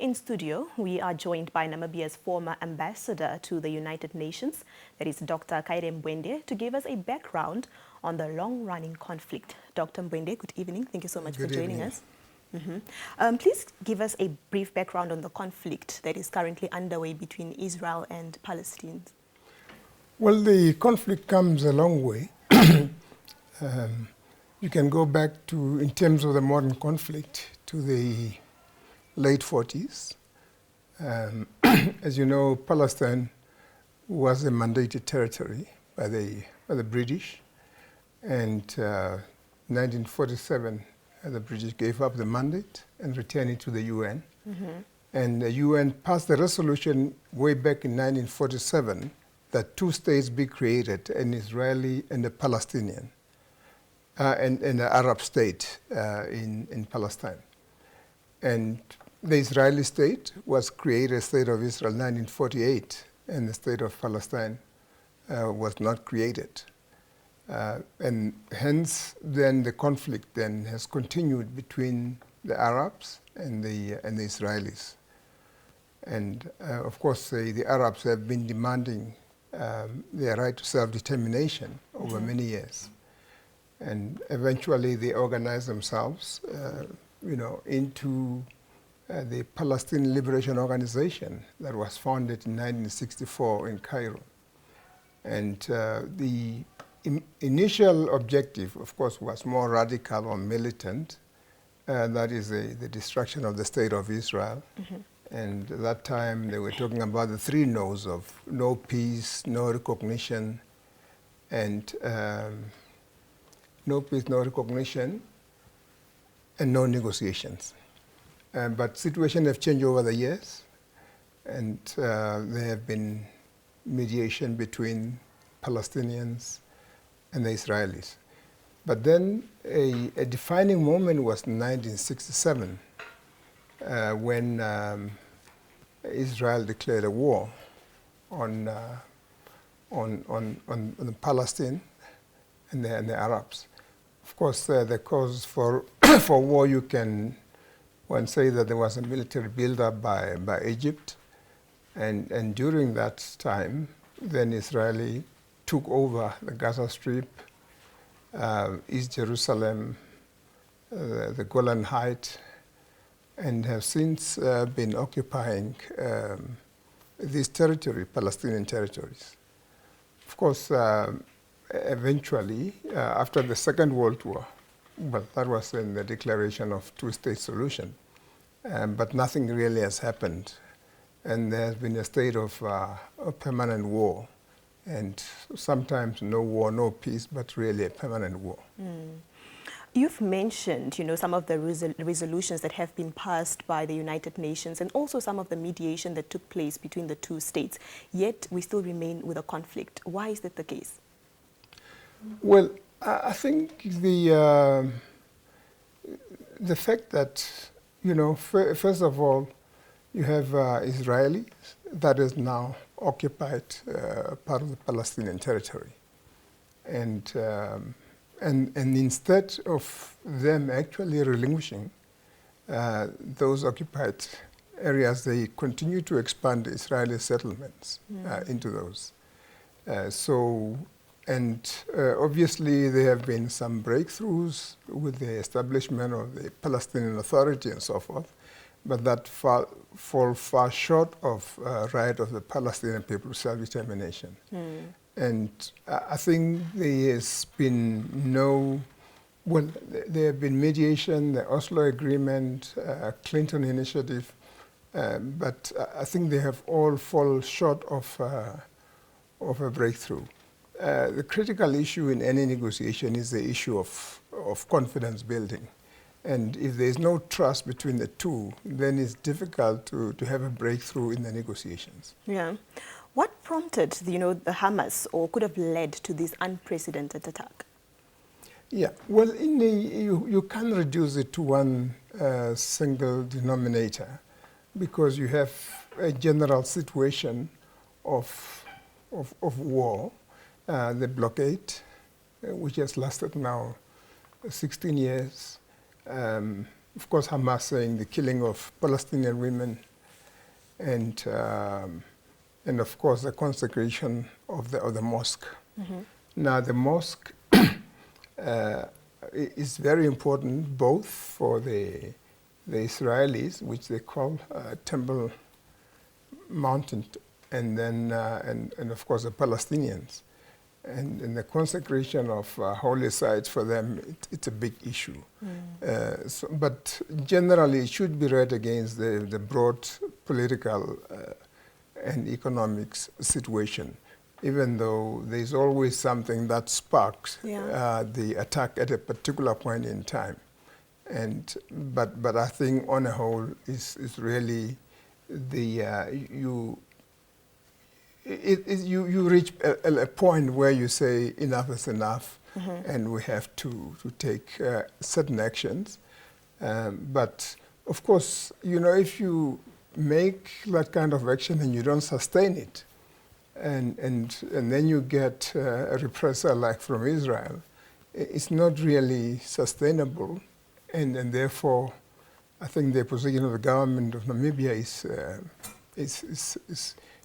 In studio, we are joined by Namibia's former ambassador to the United Nations, that is Dr. Kaire Mbuende, to give us a background on the long-running conflict. Dr. Mbuende, good evening. Thank you so much for joining us. Please give us a brief background on the conflict that is currently underway between Israel and Palestine. Well, the conflict comes a long way. You can go back to, in terms of the modern conflict, to the late 40s. As you know, Palestine was a mandated territory by the British, and 1947 the British gave up the mandate and returned it to the UN. And the UN passed a resolution way back in 1947 that two states be created, an Israeli and a Palestinian, and an Arab state in Palestine. And the Israeli state was created, State of Israel, 1948, and the State of Palestine was not created. And hence, then the conflict then has continued between the Arabs and the Israelis. And of course, the Arabs have been demanding their right to self-determination over many years. And eventually they organized themselves into the Palestinian Liberation Organization that was founded in 1964 in Cairo. And the initial objective, of course, was more radical or militant. That is the destruction of the State of Israel. And at that time, they were talking about the three no's of no peace, no recognition, and no peace, no recognition, and no negotiations. But situations have changed over the years, and there have been mediation between Palestinians and the Israelis. But then a defining moment was in 1967, when Israel declared a war on Palestine and the Arabs. Of course, the cause for war, you can say that there was a military buildup by Egypt, and during that time, then Israeli took over the Gaza Strip, East Jerusalem, the Golan Heights, and have since been occupying this territory, Palestinian territories. Of course, eventually, after the Second World War, well, that was in the declaration of two-state solution, but nothing really has happened. And there has been a state of a permanent war, and sometimes no war, no peace, but really a permanent war. You've mentioned, some of the resolutions that have been passed by the United Nations and also some of the mediation that took place between the two states, yet we still remain with a conflict. Why is that the case? Well, I think the fact that, first of all, you have Israelis that is now occupied part of the Palestinian territory. And instead of them actually relinquishing those occupied areas, they continue to expand Israeli settlements into those. Obviously, there have been some breakthroughs with the establishment of the Palestinian Authority and so forth, but that fall far short of right of the Palestinian people to self-determination. And I think there has been there have been mediation, the Oslo Agreement, Clinton Initiative, but I think they have all fallen short of a breakthrough. The critical issue in any negotiation is the issue of confidence building. And if there's no trust between the two, then it's difficult to have a breakthrough in the negotiations. Yeah. What prompted, the Hamas, or could have led to this unprecedented attack? Yeah, well, you can't reduce it to one single denominator, because you have a general situation of war, the blockade, which has lasted now 16 years. Of course, Hamas saying the killing of Palestinian women and of course the consecration of the mosque. Now the mosque is very important both for the Israelis, which they call Temple Mountain, and then and of course the Palestinians. And the consecration of holy sites for them, it's a big issue. But generally, it should be read against the broad political and economic situation, even though there's always something that sparks the attack at a particular point in time. But I think on a whole, is really you reach a point where you say enough is enough, and we have to take certain actions. But of course, if you make that kind of action and you don't sustain it, and then you get a reprisal like from Israel, it's not really sustainable, and therefore, I think the position of the government of Namibia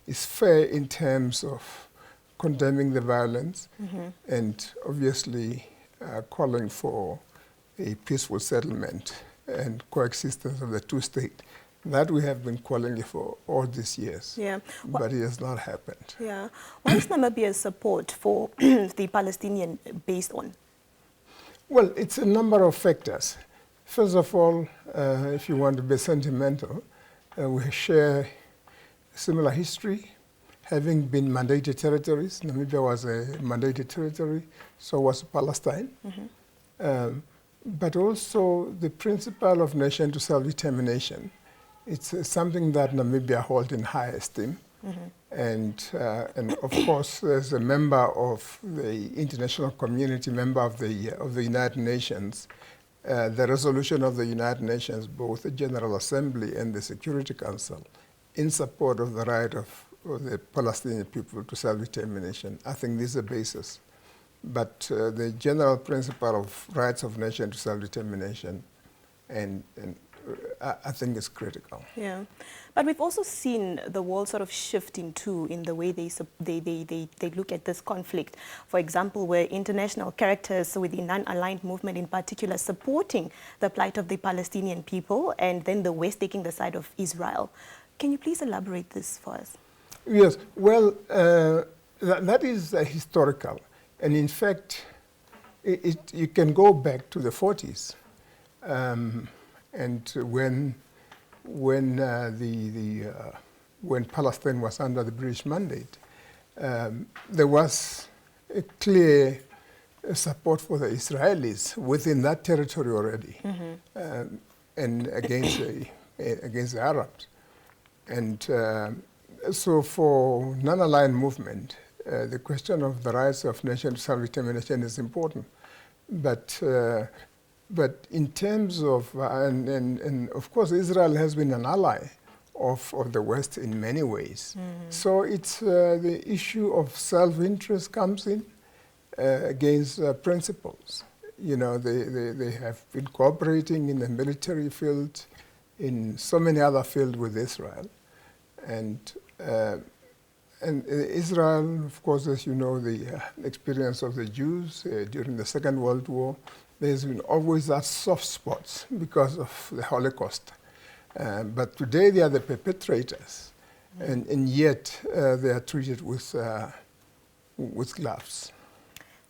is fair in terms of condemning the violence and obviously calling for a peaceful settlement and coexistence of the two states. That we have been calling for all these years, but it has not happened. Yeah. What is Namibia's support for the Palestinian based on? Well, it's a number of factors. First of all, if you want to be sentimental, we share similar history, having been mandated territories. Namibia was a mandated territory, so was Palestine. But also the principle of nation to self-determination. It's something that Namibia holds in high esteem. And of course, as a member of the international community, member of the United Nations, the resolution of the United Nations, both the General Assembly and the Security Council, in support of the right of the Palestinian people to self-determination. I think this is a basis. But the general principle of rights of nation to self-determination, and I think is critical. Yeah, but we've also seen the world sort of shifting too in the way they look at this conflict. For example, where international characters with the non-aligned movement in particular supporting the plight of the Palestinian people, and then the West taking the side of Israel. Can you please elaborate this for us? Yes, well, that is historical. And in fact, you can go back to the 40s. And when Palestine was under the British mandate, there was a clear support for the Israelis within that territory already, and against the Arabs. And so for non-aligned movement, the question of the rights of nation to self-determination is important. But in terms of, and of course, Israel has been an ally of the West in many ways. So it's the issue of self-interest comes in against principles. They have been cooperating in the military field, in so many other fields with Israel. And Israel, of course, as you know, the experience of the Jews during the Second World War, there's been always that soft spots because of the Holocaust. But today they are the perpetrators, and yet they are treated with gloves.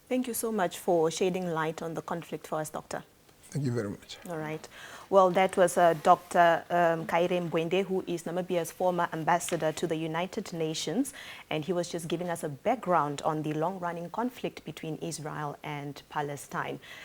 Thank you so much for shedding light on the conflict for us, Doctor. Thank you very much. All right. Well, that was Dr. Kaire Mbuende, who is Namibia's former ambassador to the United Nations, and he was just giving us a background on the long-running conflict between Israel and Palestine.